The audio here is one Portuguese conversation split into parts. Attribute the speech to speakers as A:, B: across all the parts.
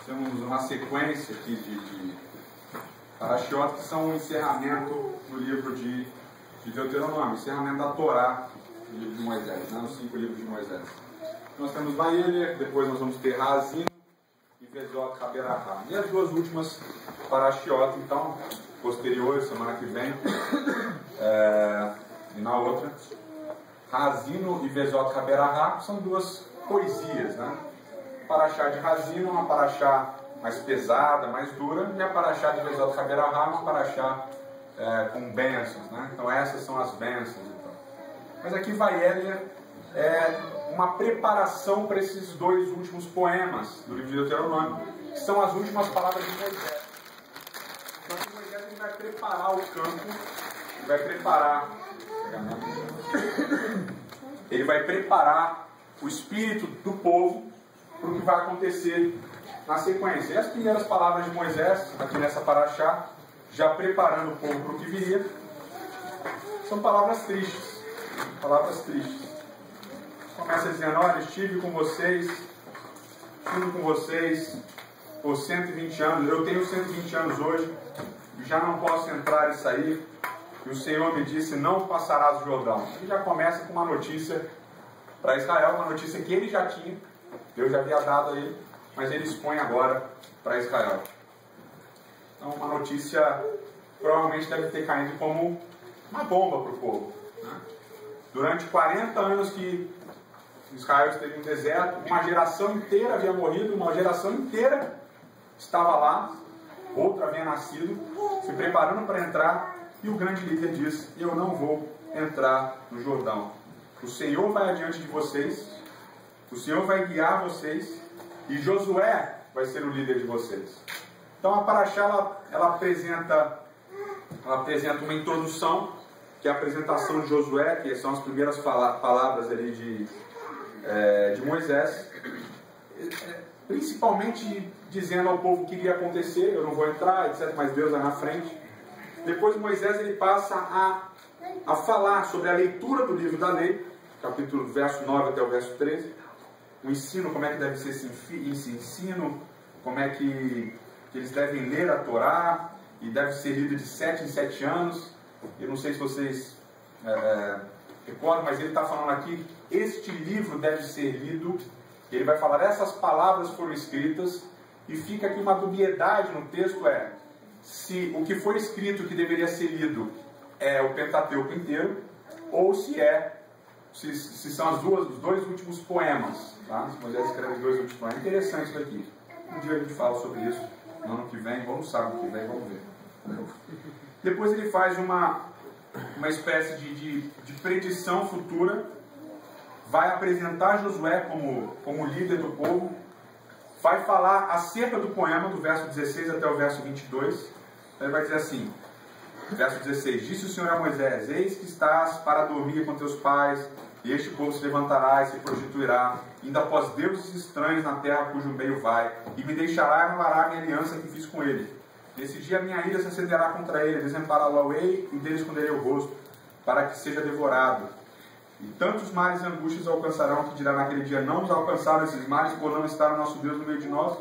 A: temos uma sequência aqui de parashiot, que são um encerramento do livro de Deuteronômio, encerramento da Torá, do livro de Moisés, né, os 5 livros de Moisés. Nós temos Vaelher, depois nós vamos ter Haazinu e Vezot Haberahá. E as duas últimas parashiot, então, posteriores, semana que vem, e na outra, Haazinu e Vezot Haberahá, são duas poesias, né? A parashá de Haazinu é uma parashá mais pesada, mais dura, e a parashá de Vezot Haberahá é uma parashá com bênçãos, né? Então essas são as bênçãos. Então. Mas aqui Vaelher é uma preparação para esses dois últimos poemas do livro de Deuteronômio, que são as últimas palavras de Moisés. Então Moisés ele vai preparar o campo, ele vai preparar o espírito do povo para o que vai acontecer na sequência. E as primeiras palavras de Moisés, aqui nessa parashá, já preparando o povo para o que viria, são palavras tristes. Palavras tristes. Começa dizendo: olha, estive com vocês por 120 anos, eu tenho 120 anos hoje, e já não posso entrar e sair, e o Senhor me disse: não passarás o Jordão. Ele já começa com uma notícia para Israel, uma notícia que ele já tinha, Deus já havia dado a ele, mas ele expõe agora para Israel. Então, uma notícia provavelmente deve ter caído como uma bomba para o povo, né? Durante 40 anos que Israel esteve no deserto, uma geração inteira havia morrido, uma geração inteira estava lá, outra havia nascido, se preparando para entrar, e o grande líder diz: eu não vou entrar no Jordão. O Senhor vai adiante de vocês, o Senhor vai guiar vocês, e Josué vai ser o líder de vocês. Então a parashá ela apresenta uma introdução, que é a apresentação de Josué, que são as primeiras palavras ali de Moisés, principalmente dizendo ao povo o que iria acontecer: eu não vou entrar, etc., mas Deus vai na frente. Depois Moisés ele passa a falar sobre a leitura do livro da lei, capítulo verso 9 até o verso 13, o ensino, como é que deve ser esse ensino, como é que eles devem ler a Torá, e deve ser lido de 7 em 7 anos. Eu não sei se vocês recordam, mas ele está falando aqui: este livro deve ser lido. Ele vai falar: essas palavras foram escritas, e fica aqui uma dubiedade no texto, se o que foi escrito que deveria ser lido é o Pentateuco inteiro, ou se são os dois últimos poemas, tá? Se Moisés escreve os dois últimos poemas. É interessante isso aqui. Um dia a gente fala sobre isso, no ano que vem, vamos sábado que vem, vamos ver. Depois ele faz uma espécie de predição futura, vai apresentar Josué como líder do povo, vai falar acerca do poema, do verso 16 até o verso 22. Ele vai dizer assim, verso 16: disse o Senhor a Moisés: eis que estás para dormir com teus pais, e este povo se levantará e se prostituirá, indo após deuses estranhos na terra cujo meio vai, e me deixará e anulará a minha aliança que fiz com ele. Nesse dia a minha ira se acenderá contra ele, desampará-lo-ei e dele esconderei o rosto, para que seja devorado. E tantos males e angústias alcançarão, que dirá naquele dia: não nos alcançaram esses males, por não estar o nosso Deus no meio de nós.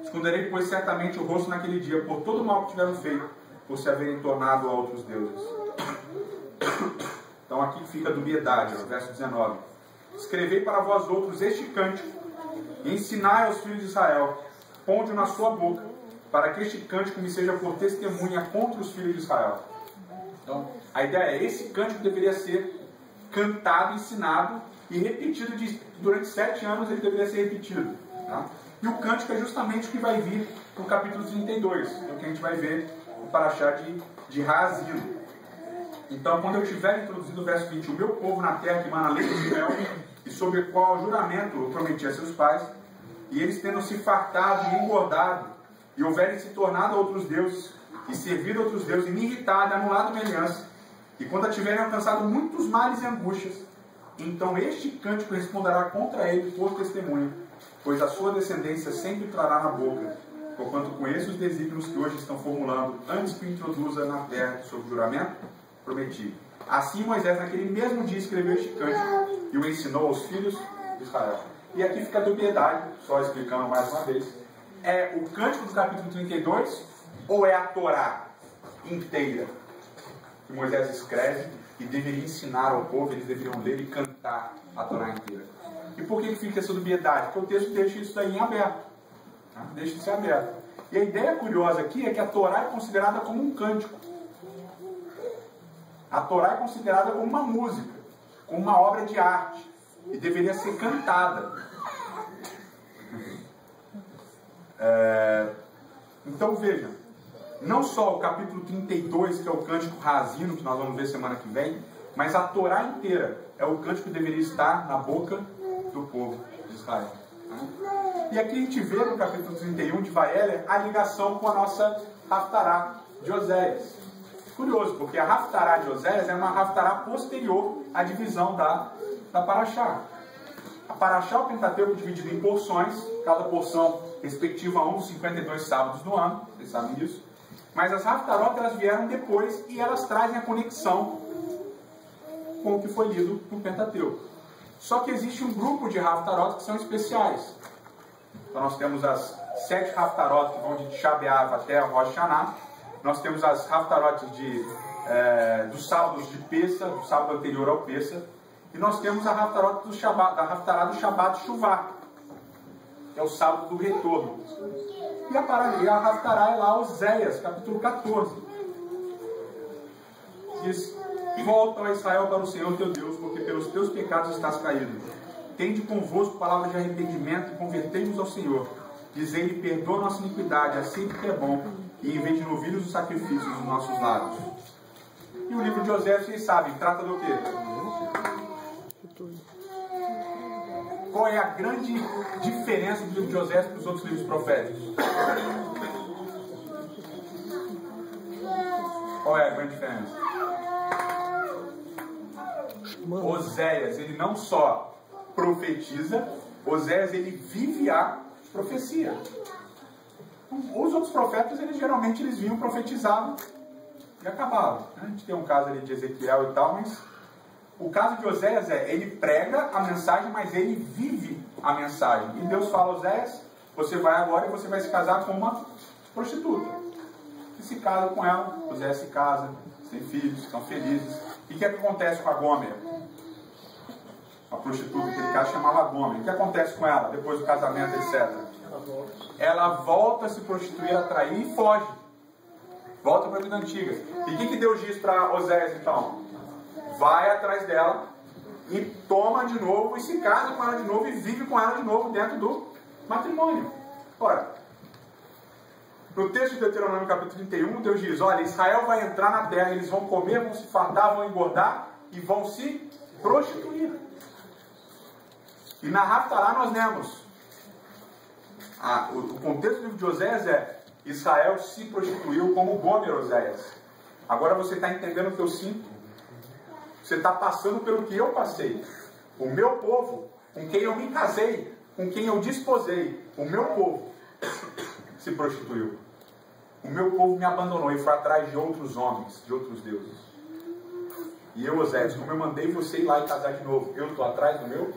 A: Esconderei, pois, certamente o rosto naquele dia, por todo o mal que tiveram feito, por se haverem tornado a outros deuses. Então aqui fica a dubiedade, verso 19: escrevei para vós outros este cântico, e ensinai aos filhos de Israel, ponde-o na sua boca, para que este cântico me seja por testemunha contra os filhos de Israel. Então, a ideia é: esse cântico deveria ser cantado, ensinado e repetido durante 7 anos. Ele deveria ser repetido, tá? E o cântico é justamente o que vai vir no capítulo 32, é o que a gente vai ver no parashá de Haazinu. Então, quando eu tiver introduzido o verso 20: o meu povo na terra que mana leite e mel, e sobre o qual juramento eu prometi a seus pais, e eles tendo se fartado e engordado, e houverem se tornado a outros deuses, e servido a outros deuses, e me irritado, e anulado minha aliança, e quando tiverem alcançado muitos males e angústias, então este cântico responderá contra ele por testemunho, pois a sua descendência sempre trará na boca, porquanto conheço os desígnios que hoje estão formulando, antes que o introduza na terra sob juramento prometido. Assim Moisés naquele mesmo dia escreveu este cântico e o ensinou aos filhos de Israel. E aqui fica a dubiedade, só explicando mais uma vez, É o cântico do capítulo 32 ou é a Torá inteira que Moisés escreve e deveria ensinar ao povo, eles deveriam ler e cantar a Torá inteira? E por que fica essa dubiedade? Porque o texto deixa isso daí em aberto. Tá? Deixa isso aberto. E a ideia curiosa aqui é que a Torá é considerada como um cântico. A Torá é considerada como uma música, como uma obra de arte, e deveria ser cantada. Então vejam, não só o capítulo 32, que é o cântico razino, que nós vamos ver semana que vem, mas a Torá inteira é o cântico que deveria estar na boca do povo de Israel. E aqui a gente vê no capítulo 31 de Vaélia a ligação com a nossa Haftará de Oséias. Curioso, porque a Haftará de Oséias é uma Haftará posterior à divisão da Paraxá. A Paraxá, o Pentateuco, dividido em porções, cada porção respectiva a um dos 52 sábados do ano, vocês sabem disso. Mas as Haftarot, elas vieram depois e elas trazem a conexão com o que foi lido no Pentateuco. Só que existe um grupo de Haftarot que são especiais. Então nós temos as 7 Haftarot que vão de Tisha B'Av até Rosh Hashanah. Nós temos as Haftarot dos sábados de Pessa, do sábado anterior ao Pessa. E nós temos a Haftarot da Haftará do Shabbat Shuvah, que é o sábado do retorno. E a Haftará é lá Oséias, capítulo 14. Diz: volta, ó Israel, para o Senhor teu Deus, porque pelos teus pecados estás caído. Tende convosco palavra de arrependimento e convertei-nos ao Senhor. Dizei-lhe: perdoa nossa iniquidade, assim que é bom, e em vez de novilhos os sacrifícios nos nossos lábios. E o livro de Oséias, vocês sabem, trata do quê? Qual é a grande diferença do livro de Oséias para os outros livros proféticos? Qual é a grande diferença? Oséias, ele não só profetiza, Oséias, ele vive a profecia. Os outros profetas, geralmente eles vinham, profetizavam e acabavam. A gente tem um caso ali de Ezequiel e tal, mas o caso de Oséias ele prega a mensagem, mas ele vive a mensagem. E Deus fala: Oséias, você vai agora e você vai se casar com uma prostituta. E se casa com ela, Oséias se casa, tem filhos, estão felizes. E o que acontece com a Gômer? A prostituta que ele casa chamava Gômer. O que acontece com ela depois do casamento, etc? Ela volta a se prostituir, a trair e foge. Volta para a vida antiga. E o que Deus diz para Oséias então? Vai atrás dela e toma de novo e se casa com ela de novo e vive com ela de novo dentro do matrimônio. Ora, no texto de Deuteronômio capítulo 31, Deus diz: olha, Israel vai entrar na terra, eles vão comer, vão se fartar, vão engordar e vão se prostituir. E na Haftará nós lemos, o contexto do livro de Oséias é: Israel se prostituiu como Gômer, Oséias. Agora você está entendendo o que eu sinto? Você está passando pelo que eu passei. O meu povo, com quem eu me casei, com quem eu desposei, o meu povo se prostituiu. O meu povo me abandonou e foi atrás de outros homens, de outros deuses. E eu, Oséias, como eu mandei você ir lá e casar de novo, eu estou atrás do meu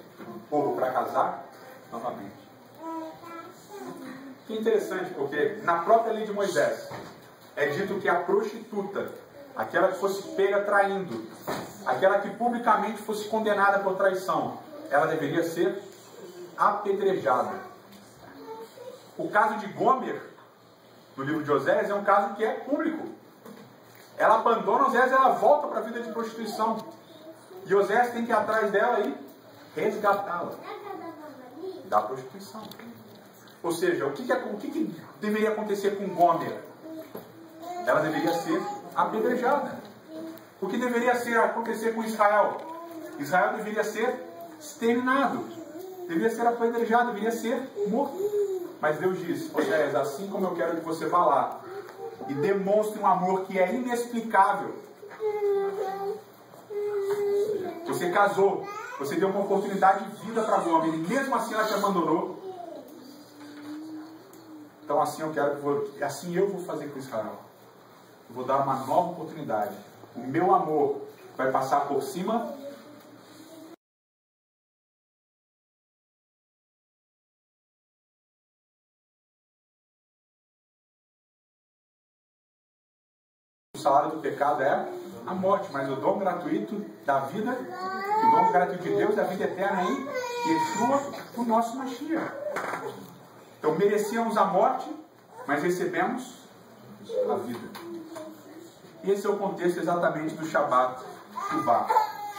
A: povo para casar novamente. Que interessante, porque na própria lei de Moisés é dito que a prostituta, aquela que fosse pega traindo, aquela que publicamente fosse condenada por traição, ela deveria ser apedrejada. O caso de Gômer, no livro de Oséias, é um caso que é público. Ela abandona Oséias e ela volta para a vida de prostituição. E Oséias tem que ir atrás dela e resgatá-la da prostituição. Ou seja, o que deveria acontecer com Gômer? Ela deveria ser apedrejada. O que deveria acontecer com Israel? Israel deveria ser exterminado, deveria ser apedrejado, deveria ser morto. Mas Deus diz: Oséias, assim como eu quero que você vá lá e demonstre um amor que é inexplicável. Você casou, você deu uma oportunidade de vida para Gômer, e mesmo assim ela te abandonou. Então assim eu vou fazer com Israel. Eu vou dar uma nova oportunidade. O meu amor vai passar por cima salário do pecado é a morte, mas o dom gratuito da vida, o dom gratuito de Deus é a vida eterna em Yeshua, o nosso Mashiach. Então merecíamos a morte, mas recebemos a vida. E esse é o contexto exatamente do Shabbat Shuvah.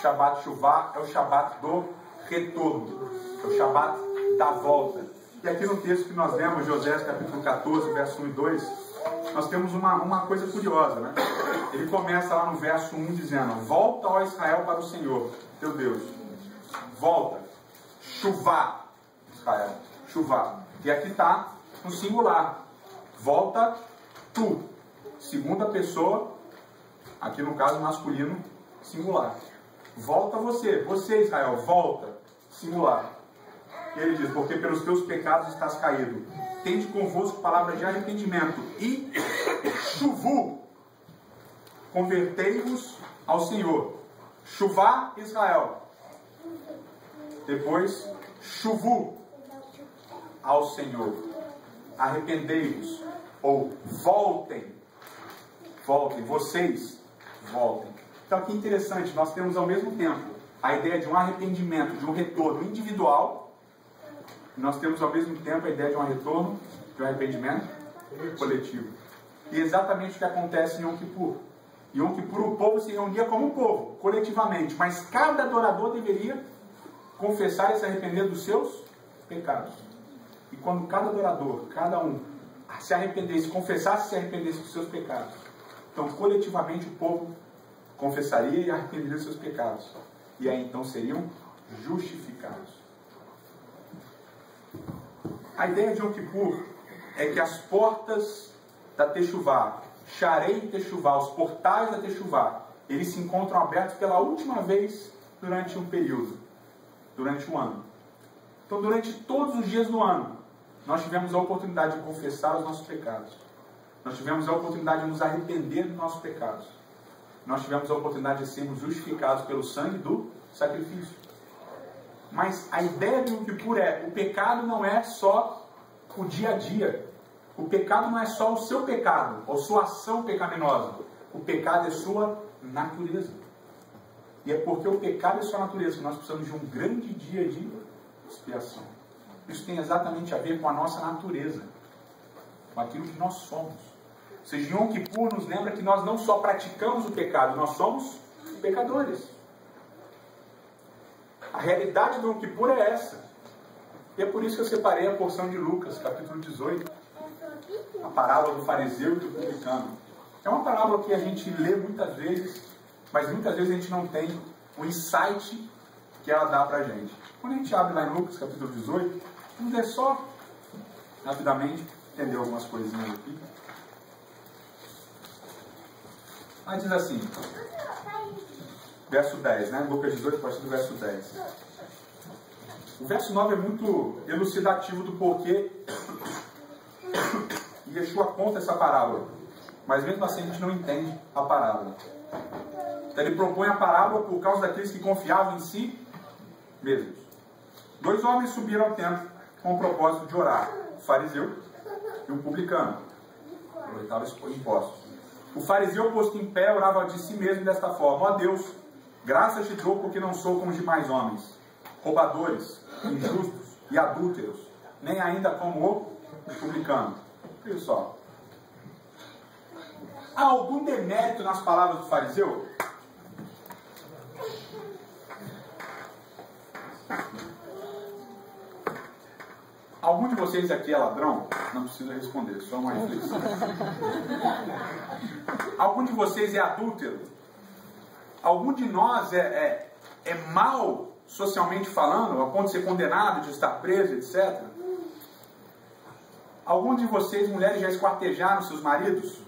A: Shabbat Shuvah é o Shabbat do retorno, é o Shabbat da volta. E aqui no texto que nós lemos, José capítulo 14, verso 1 e 2, nós temos uma coisa curiosa, né? Ele começa lá no verso 1 dizendo: volta, ó Israel, para o Senhor, teu Deus. Volta. Shuvah, Israel. Shuvah. E aqui está no singular. Volta tu. Segunda pessoa, aqui no caso masculino, singular. Volta você. Você, Israel, volta. Singular. E ele diz: porque pelos teus pecados estás caído. Tende convosco palavra de arrependimento. E chuvu. Convertei-vos ao Senhor. Shuvá, Israel. Depois, chuvu ao Senhor. Arrependei-vos. Ou voltem. Voltem. Vocês voltem. Então aqui é interessante. Nós temos ao mesmo tempo a ideia de um arrependimento, de um retorno individual. Nós temos ao mesmo tempo a ideia de um retorno, de um arrependimento coletivo. E exatamente o que acontece em Yom Kippur. Em Yom Kippur o povo se reunia como um povo, coletivamente, mas cada adorador deveria confessar e se arrepender dos seus pecados. E quando cada adorador, cada um, se arrependesse, confessasse e se arrependesse dos seus pecados, então coletivamente o povo confessaria e arrependeria dos seus pecados. E aí então seriam justificados. A ideia de Yom Kippur é que as portas da Teshuvah, Sharei Teshuvah, os portais da Teshuvah, eles se encontram abertos pela última vez durante um período, durante um ano. Então, durante todos os dias do ano, nós tivemos a oportunidade de confessar os nossos pecados. Nós tivemos a oportunidade de nos arrepender dos nossos pecados. Nós tivemos a oportunidade de sermos justificados pelo sangue do sacrifício. Mas a ideia de Yom Kippur é: o pecado não é só o dia a dia. O pecado não é só o seu pecado, ou sua ação pecaminosa. O pecado é sua natureza. E é porque o pecado é sua natureza que nós precisamos de um grande dia de expiação. Isso tem exatamente a ver com a nossa natureza, com aquilo que nós somos. Ou seja, Yom Kippur nos lembra que nós não só praticamos o pecado, nós somos pecadores. A realidade do Yom Kippur é essa. E é por isso que eu separei a porção de Lucas, capítulo 18. A parábola do fariseu e do publicano. É uma parábola que a gente lê muitas vezes, mas muitas vezes a gente não tem o insight que ela dá pra gente. Quando a gente abre lá em Lucas, capítulo 18, vamos ler só, rapidamente, entender algumas coisinhas aqui. Aí diz assim, verso 10, né? Lucas 18, a partir do verso 10. O verso 9 é muito elucidativo do porquê Yeshua conta essa parábola. Mas mesmo assim a gente não entende a parábola. Então ele propõe a parábola por causa daqueles que confiavam em si mesmos. 2 homens subiram ao templo com o propósito de orar. O fariseu e um publicano. Coletava impostos. O fariseu, posto em pé, orava de si mesmo desta forma: ó Deus, graças te dou porque não sou como os demais homens, roubadores, injustos e adúlteros, nem ainda como o publicano. Olha só. Há algum demérito nas palavras do fariseu? Algum de vocês aqui é ladrão? Não precisa responder, só uma reflexão. Algum de vocês é adúltero? Algum de nós é mau socialmente falando, a ponto de ser condenado, de estar preso, etc? Algum de vocês, mulheres, já esquartejaram seus maridos?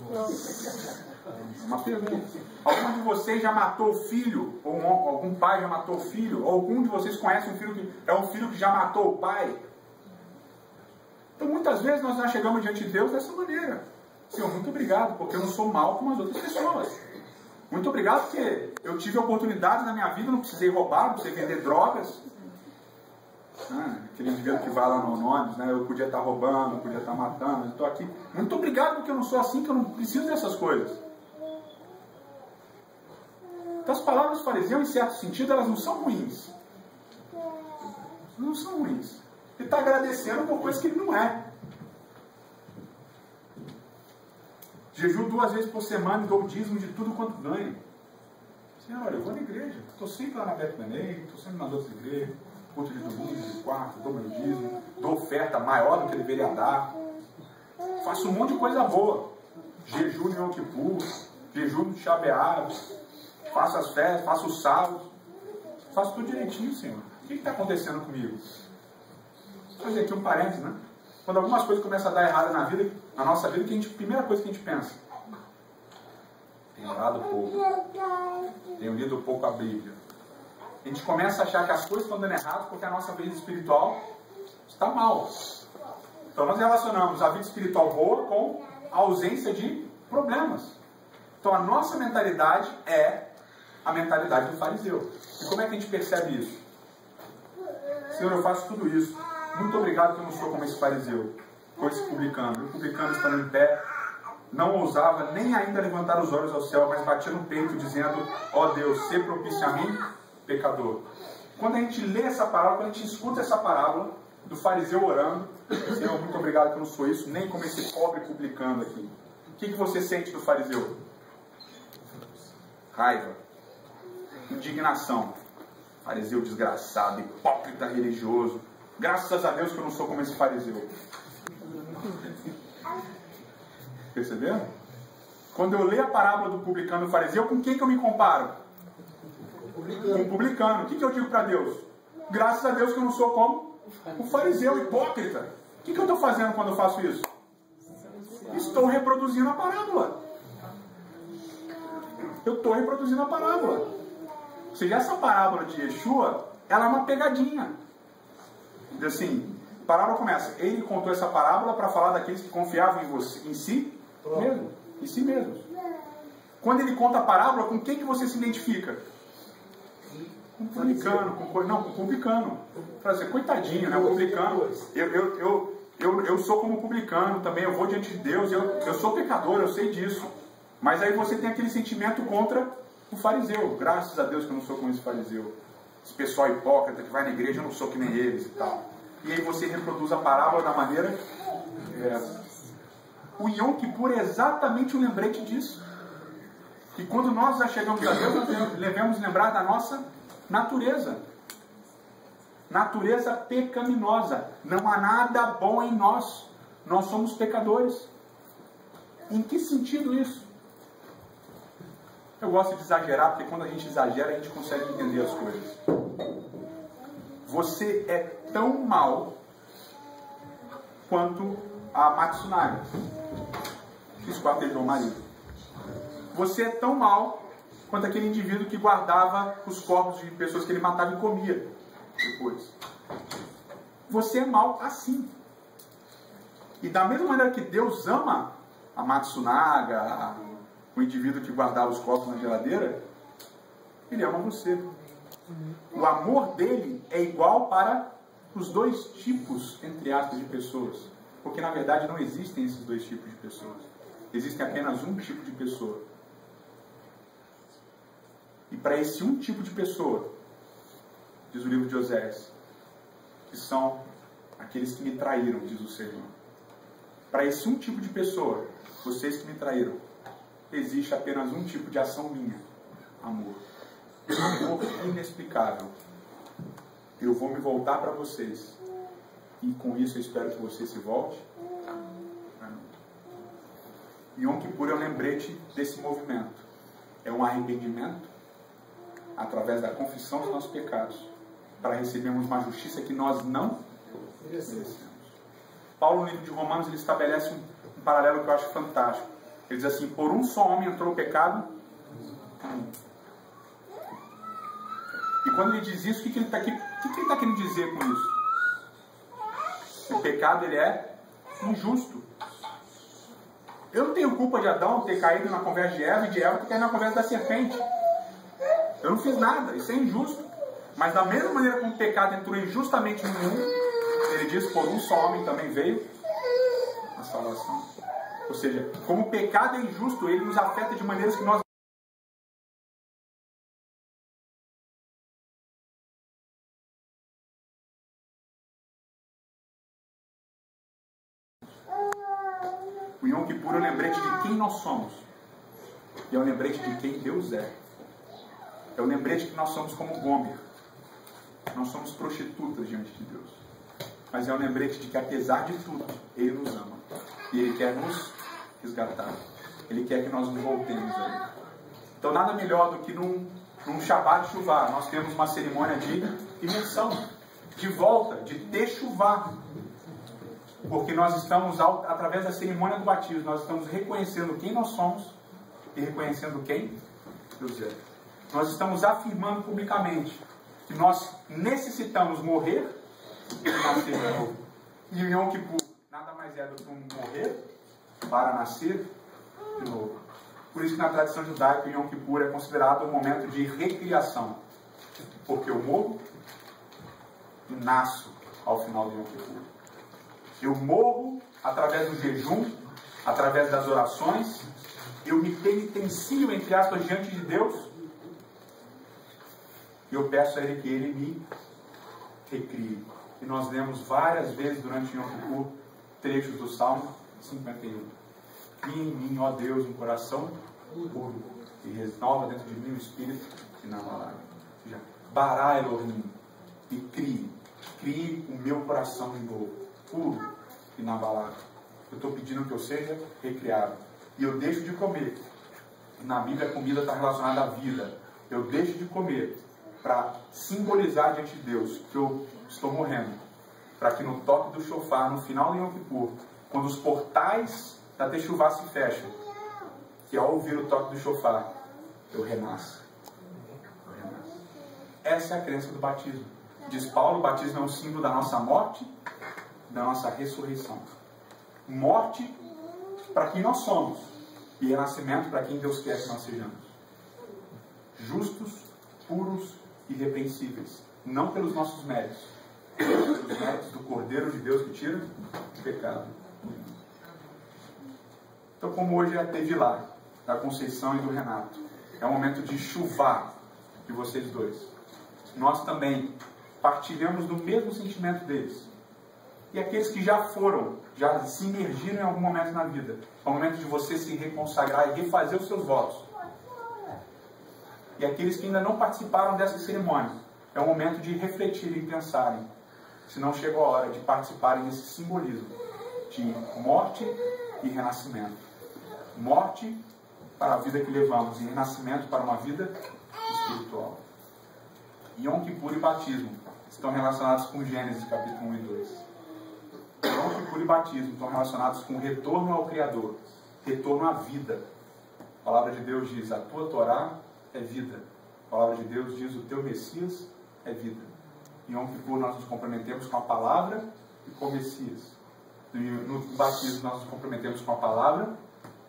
A: Uma pergunta. Algum de vocês já matou o filho? Ou algum pai já matou o filho? Ou algum de vocês conhece um filho que é um filho que já matou o pai? Então muitas vezes nós chegamos diante de Deus dessa maneira: Senhor, muito obrigado, porque eu não sou mal como as outras pessoas. Muito obrigado porque eu tive oportunidades na minha vida, não precisei roubar, não precisei vender drogas. Aquele indivíduo que vai lá no ônibus, né? Eu podia estar roubando, eu podia estar matando, eu estou aqui. Muito obrigado porque eu não sou assim, que eu não preciso dessas coisas. Então as palavras do fariseu, em certo sentido, elas não são ruins. Não são ruins. Ele está agradecendo por coisas que ele não é. Jejuo 2 vezes por semana e dou o dízimo de tudo quanto ganho. Senhor, olha, eu vou na igreja. Estou sempre lá na Beto Neném, estou sempre nas outras igrejas. Culto de domingo, de quarto, dou meu dízimo. Dou oferta maior do que deveria dar. Faço um monte de coisa boa. Jejum de Yom Kippur, jejum de Shabeab. Faço as festas, faço os sábados. Faço tudo direitinho, Senhor. O que está acontecendo comigo? Vou fazer aqui um parênteses, né? Quando algumas coisas começam a dar errado na vida, na nossa vida, a primeira coisa que a gente pensa: tenho orado pouco, tenho lido pouco a Bíblia. A gente começa a achar que as coisas estão dando errado porque a nossa vida espiritual está mal. Então nós relacionamos a vida espiritual boa com a ausência de problemas. Então a nossa mentalidade é a mentalidade do fariseu. E como é que a gente percebe isso? Senhor, eu faço tudo isso. Muito obrigado que eu não sou como esse fariseu, ou esse publicano. O publicano, estando em pé, não ousava nem ainda levantar os olhos ao céu, mas batia no peito, dizendo: ó Deus, sê propício a mim, pecador. Quando a gente lê essa parábola, quando a gente escuta essa parábola do fariseu orando: Senhor, muito obrigado que eu não sou isso, nem como esse pobre publicano aqui. O que você sente do fariseu? Raiva, indignação. Fariseu desgraçado, hipócrita religioso. Graças a Deus que eu não sou como esse fariseu. Perceberam? Quando eu leio a parábola do publicano e do fariseu, com quem que eu me comparo? Com o publicano. O que eu digo para Deus? Graças a Deus que eu não sou como o fariseu, hipócrita. O que eu estou fazendo quando eu faço isso? Estou reproduzindo a parábola. Eu estou reproduzindo a parábola. Ou seja, essa parábola de Yeshua, ela é uma pegadinha. Diz assim, a parábola começa: ele contou essa parábola para falar daqueles que confiavam em si mesmo. Em si mesmos. Quando ele conta a parábola, com quem que você se identifica? Com o publicano. Com o publicano. Para dizer, coitadinho, né? O publicano. Eu sou como publicano também, eu vou diante de Deus, eu sou pecador, eu sei disso. Mas aí você tem aquele sentimento contra o fariseu. Graças a Deus que eu não sou como esse fariseu. Esse pessoal hipócrita que vai na igreja, eu não sou que nem eles e tal. E aí você reproduz a parábola da maneira essa. O Yom Kippur é exatamente um lembrete disso. E quando nós já chegamos a Deus, nós devemos lembrar da nossa natureza. Natureza pecaminosa. Não há nada bom em nós. Nós somos pecadores. Em que sentido isso? Eu gosto de exagerar, porque quando a gente exagera, a gente consegue entender as coisas. Você é tão mal quanto a Matsunaga. Fiz com a do marido. Você é tão mal quanto aquele indivíduo que guardava os corpos de pessoas que ele matava e comia depois. Você é mal assim. E da mesma maneira que Deus ama a Matsunaga, o indivíduo que guardava os corpos na geladeira, ele ama você. O amor dele é igual para os dois tipos, entre aspas, de pessoas. Porque na verdade não existem esses dois tipos de pessoas. Existe apenas um tipo de pessoa. E para esse um tipo de pessoa, diz o livro de Oséias, que são aqueles que me traíram, diz o Senhor. Para esse um tipo de pessoa, vocês que me traíram, existe apenas um tipo de ação minha: amor. Amor inexplicável. Eu vou me voltar para vocês. E com isso eu espero que você se volte. Yom Kippur é um lembrete desse movimento. É um arrependimento através da confissão dos nossos pecados, para recebermos uma justiça que nós não merecemos. Paulo, no livro de Romanos, ele estabelece um paralelo que eu acho fantástico. Ele diz assim: por um só homem entrou o pecado. E quando ele diz isso, o que ele está querendo dizer com isso? O pecado, ele é injusto. Eu não tenho culpa de Adão ter caído na conversa de Eva e de Eva ter caído na conversa da serpente. Eu não fiz nada, isso é injusto. Mas da mesma maneira como o pecado entrou injustamente no mundo, ele diz: por um só homem também veio a salvação. Ou seja, como o pecado é injusto, ele nos afeta de maneiras que nós O Yom Kippur é um lembrete de quem nós somos. E é um lembrete de quem Deus é. É um lembrete que nós somos como Gomer. Nós somos prostitutas diante de Deus. Mas é um lembrete de que, apesar de tudo, Ele nos ama. E Ele quer nos resgatar. Ele quer que nós nos voltemos a Ele. Então, nada melhor do que num Shabbat Shuvah, nós temos uma cerimônia de imersão, de volta, de techuvá. Porque nós estamos, através da cerimônia do batismo, nós estamos reconhecendo quem nós somos e reconhecendo quem Deus é. Nós estamos afirmando publicamente que nós necessitamos morrer e nascer de novo. E o Yom Kippur nada mais é do que um morrer para nascer de novo. Por isso que na tradição judaica o Yom Kippur é considerado um momento de recriação. Porque eu morro e nasço ao final do Yom Kippur. Eu morro através do jejum, através das orações, eu me penitencio, entre aspas, diante de Deus, e eu peço a Ele que Ele me recrie. E nós lemos várias vezes durante o Yom Kippur trechos do Salmo 51. Cria em mim, ó Deus, um coração puro, e renova dentro de mim o espírito inabalável. Ou seja, Bará Elohim, e crie o meu coração de novo, puro, inabalável. Eu estou pedindo que eu seja recriado. E eu deixo de comer. Na Bíblia a comida está relacionada à vida. Eu deixo de comer para simbolizar diante de Deus que eu estou morrendo. Para que no toque do shofar, no final do Yom Kippur, quando os portais da techuvá se fecham, que ao ouvir o toque do shofar, eu renasço. Essa é a crença do batismo. Diz Paulo, o batismo é um símbolo da nossa morte, da nossa ressurreição. Morte para quem nós somos, e renascimento para quem Deus quer que nós sejamos. Justos, puros e irrepreensíveis. Não pelos nossos méritos, pelos méritos do Cordeiro de Deus que tira o pecado. Então, como hoje é a Tevilá, da Conceição e do Renato, é um momento de chuvá de vocês dois. Nós também partilhamos do mesmo sentimento deles. E aqueles que já foram, já se imergiram em algum momento na vida, é o momento de você se reconsagrar e refazer os seus votos. E aqueles que ainda não participaram dessa cerimônia, é o momento de refletirem e pensarem, se não chegou a hora de participarem desse simbolismo de morte e renascimento. Morte para a vida que levamos e renascimento para uma vida espiritual. Yom Kippur e batismo estão relacionados com Gênesis capítulo 1 e 2. Yom Kippur e batismo estão relacionados com retorno ao Criador, retorno à vida. A palavra de Deus diz, a tua Torá é vida. A palavra de Deus diz, o teu Messias é vida. Em Yom Kippur nós nos comprometemos com a palavra e com o Messias. No batismo nós nos comprometemos com a palavra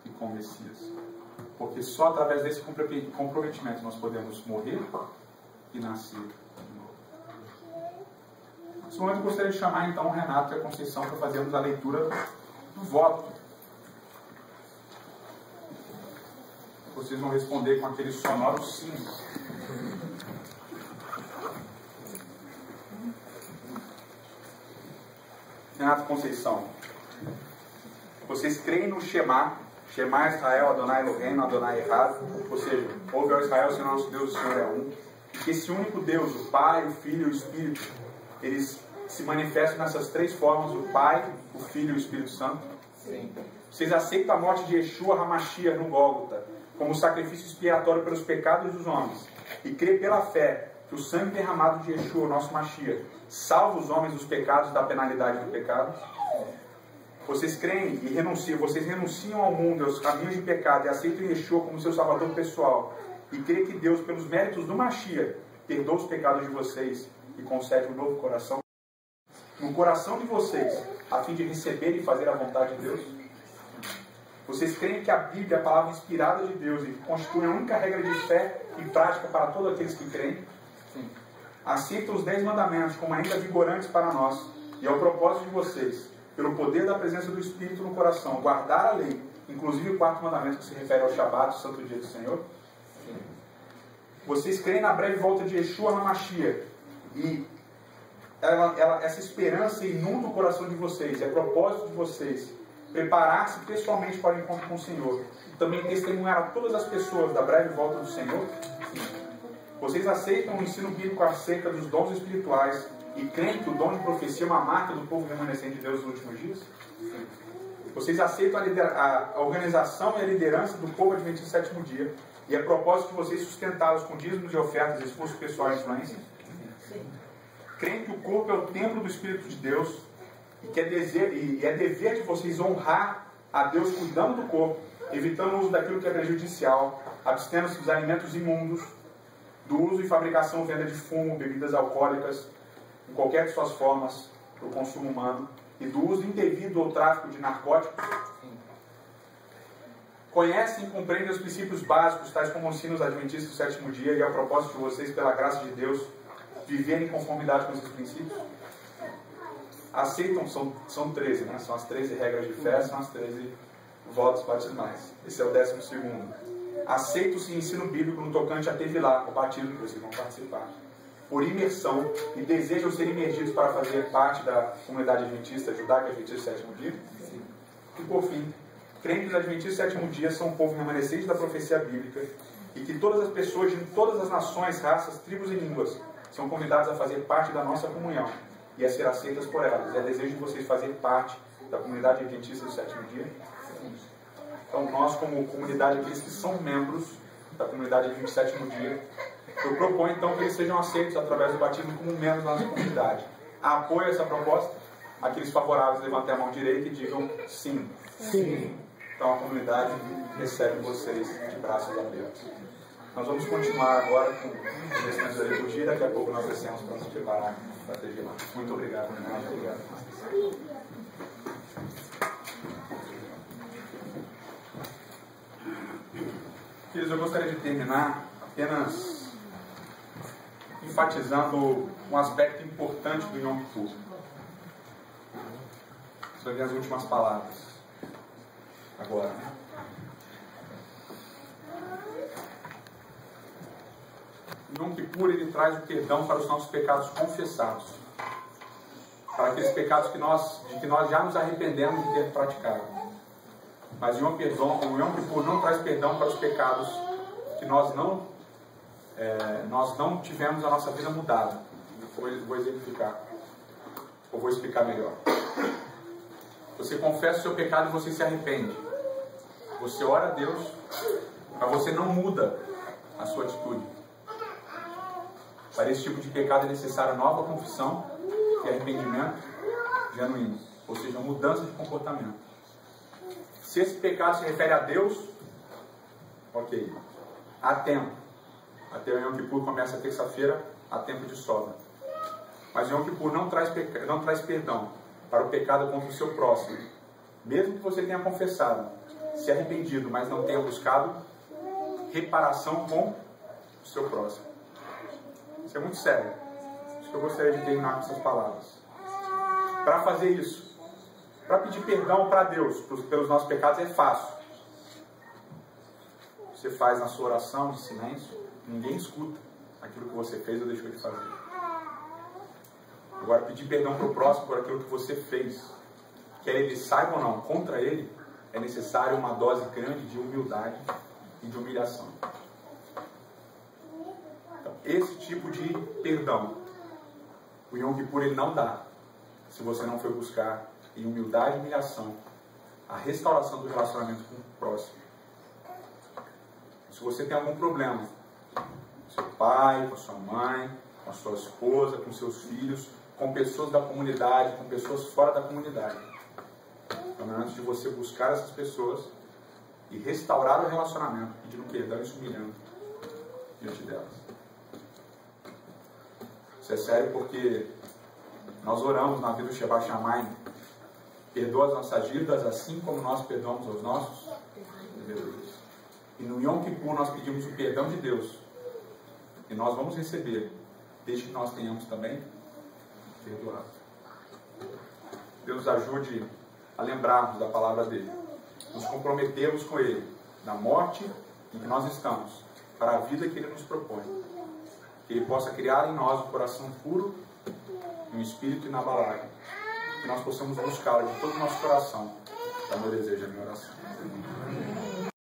A: e com o Messias. Porque só através desse comprometimento nós podemos morrer e nascer de novo. Nesse momento eu gostaria de chamar então o Renato e a Conceição para fazermos a leitura do voto. Vocês vão responder com aquele sonoro sim. Renato e Conceição, vocês creem no Shema Israel, Adonai Eloheinu, Adonai Echad, ou seja, ouve ao Israel, Senhor nosso Deus, o Senhor é um, e que esse único Deus, o Pai, o Filho e o Espírito, eles se manifestam nessas três formas, o Pai, o Filho e o Espírito Santo? Sim. Vocês aceitam a morte de Yeshua HaMashiach no Gólgota como sacrifício expiatório pelos pecados dos homens e crê pela fé que o sangue derramado de Yeshua, nosso Mashiach, salva os homens dos pecados da penalidade do pecado? Vocês creem e vocês renunciam ao mundo, aos caminhos de pecado e aceitam Yeshua como seu salvador pessoal e creem que Deus, pelos méritos do Mashiach, perdoa os pecados de vocês e concede um novo coração no coração de vocês, a fim de receber e fazer a vontade de Deus? Vocês creem que a Bíblia é a palavra inspirada de Deus e constitui a única regra de fé e prática para todos aqueles que creem? Sim. Aceitam os 10 mandamentos como ainda vigorantes para nós e ao propósito de vocês, pelo poder da presença do Espírito no coração, guardar a lei, inclusive o 4º mandamento que se refere ao Shabat, o santo dia do Senhor? Sim. Vocês creem na breve volta de Yeshua HaMashiach e essa esperança inunda o coração de vocês, é propósito de vocês preparar-se pessoalmente para o encontro com o Senhor, e também testemunhar a todas as pessoas da breve volta do Senhor? Vocês aceitam o ensino bíblico acerca dos dons espirituais e creem que o dom de profecia é uma marca do povo remanescente de Deus nos últimos dias? Vocês aceitam a organização e a liderança do povo adventista do sétimo dia e a propósito de vocês sustentá-los com dízimos e ofertas e esforço pessoal e influência? Creem que o corpo é o templo do Espírito de Deus e que é dever de vocês honrar a Deus cuidando do corpo, evitando o uso daquilo que é prejudicial, abstendo-se dos alimentos imundos, do uso e fabricação ou venda de fumo, bebidas alcoólicas, em qualquer de suas formas, para o consumo humano, e do uso indevido ou tráfico de narcóticos? Conhecem e compreendem os princípios básicos, tais como ensinam os adventistas do sétimo dia, e a propósito de vocês, pela graça de Deus, viverem em conformidade com esses princípios? Aceitam, são 13, né? São as 13 regras de fé, são as 13 votos batismais. Esse é o 12º. Aceita-se o ensino bíblico no tocante a Tevilá, o batismo que vocês vão participar, por imersão, e desejam ser imergidos para fazer parte da comunidade adventista judaica adventista do sétimo dia? Sim. E por fim, creem que os adventistas do sétimo dia são um povo remanescente da profecia bíblica e que todas as pessoas de todas as nações, raças, tribos e línguas são convidadas a fazer parte da nossa comunhão e a ser aceitas por elas. É desejo de vocês fazer parte da comunidade adventista do sétimo dia? Então nós, como comunidade, aqueles que são membros da comunidade adventista do sétimo dia, eu proponho então que eles sejam aceitos através do batismo como membros da nossa comunidade. Apoio essa proposta? Aqueles favoráveis levantem a mão direita e digam sim.
B: Sim.
A: Então a comunidade recebe vocês de braços abertos. Nós vamos continuar agora com o restante da liturgia e daqui a pouco nós descemos para nos preparar para ter lá. Muito obrigado. Muito obrigado. Queridos, eu gostaria de terminar apenas enfatizando um aspecto importante do Yom Kippur. Você vai ver as últimas palavras agora. O Yom Kippur, ele traz o perdão para os nossos pecados confessados, para aqueles pecados de que nós já nos arrependemos de ter praticado. Mas o Yom Kippur não traz perdão para os pecados que nós não tivemos a nossa vida mudada. Vou exemplificar, ou vou explicar melhor. Você confessa o seu pecado e você se arrepende. Você ora a Deus, mas você não muda a sua atitude. Para esse tipo de pecado é necessária nova confissão e arrependimento genuíno, ou seja, mudança de comportamento. Se esse pecado se refere a Deus, ok, há tempo. Até o Yom Kippur começa terça-feira, há tempo de sobra. Mas o Yom Kippur não traz perdão para o pecado contra o seu próximo. Mesmo que você tenha confessado, se arrependido, mas não tenha buscado reparação com o seu próximo. Isso é muito sério. Isso que eu gostaria de terminar com essas palavras. Para fazer isso, para pedir perdão para Deus pelos nossos pecados é fácil. Você faz na sua oração de silêncio, ninguém escuta aquilo que você fez ou deixou de fazer. Agora, pedir perdão para o próximo por aquilo que você fez, quer ele saiba ou não, contra ele, é necessário uma dose grande de humildade e de humilhação. Então, esse tipo de perdão, o Yom Kippur ele não dá, se você não for buscar em humildade e humilhação a restauração do relacionamento com o próximo. Se você tem algum problema com seu pai, com a sua mãe, com a sua esposa, com seus filhos, com pessoas da comunidade, com pessoas fora da comunidade, então, antes de você buscar essas pessoas e restaurar o relacionamento, pedindo perdão e se humilhando diante delas. Isso é sério porque nós oramos na vida do Shabbat Shamayim, perdoa as nossas dívidas assim como nós perdoamos aos nossos devedores. E no Yom Kippur nós pedimos o perdão de Deus. E nós vamos receber, desde que nós tenhamos também perdoado. Deus nos ajude a lembrarmos da palavra dele. Nos comprometemos com ele, na morte em que nós estamos, para a vida que ele nos propõe. Que ele possa criar em nós um coração puro e um espírito inabalável. Que nós possamos buscá-lo de todo o nosso coração É o meu desejo, a minha oração.